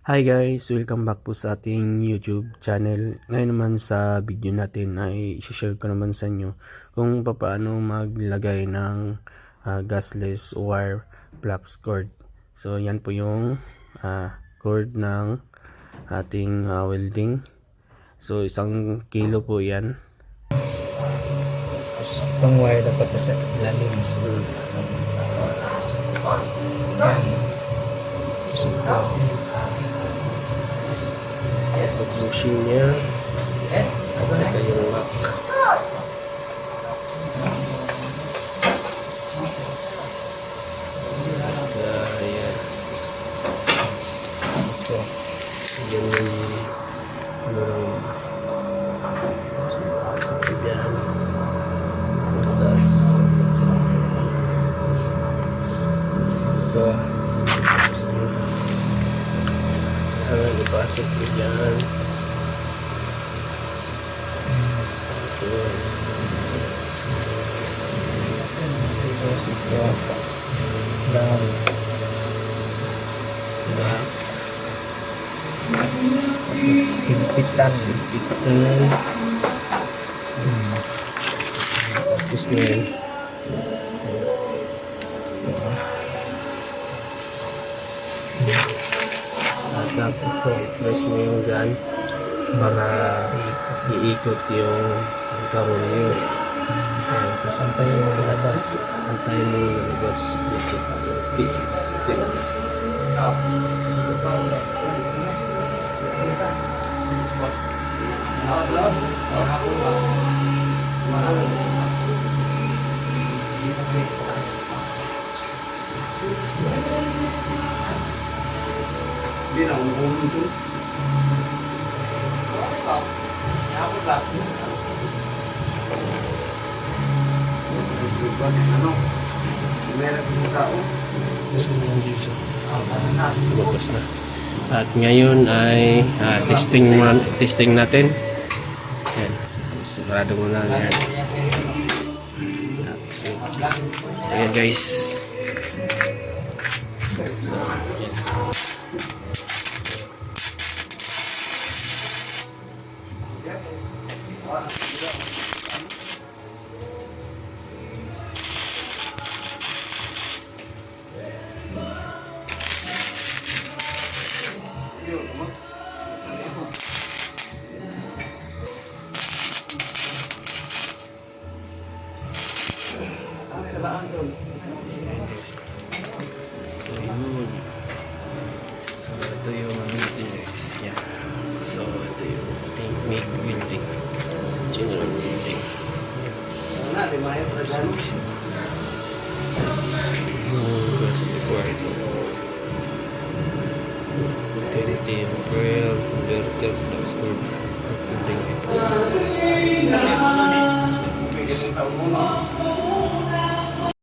Hi guys! Welcome back po sa ating YouTube channel. Ngayon naman sa video natin ay i-share ko naman sa inyo kung paano maglagay ng gasless wire flux cord. So yan po yung cord ng ating welding. So 1 kilo po yan. Itong wire dapat sa ilalim. Pag-bushing niya, ito yung lock. Ayan. Ito. Yan yung pasok dyan. Tapos ito. Ipasok ko dyan. Tapos ito. Down. Tapos higpitan. Tapos na yun. Tapos ito, press mo yung gun para iikot yung karulyo. Tapos antayin mo labas. Antayin mo yung labas. Hindi na umuhulog ito. Ano? Meron yung tao. Lumabas na. At ngayon ay testing natin. Yan. Sigurado mo na yan. So, ayan guys. So, yan. So yun. So ito yung maintenance niya. So ito yung ating MIG welding. General welding. Gas before ito. Utility, rail, converter, flux cord, welding.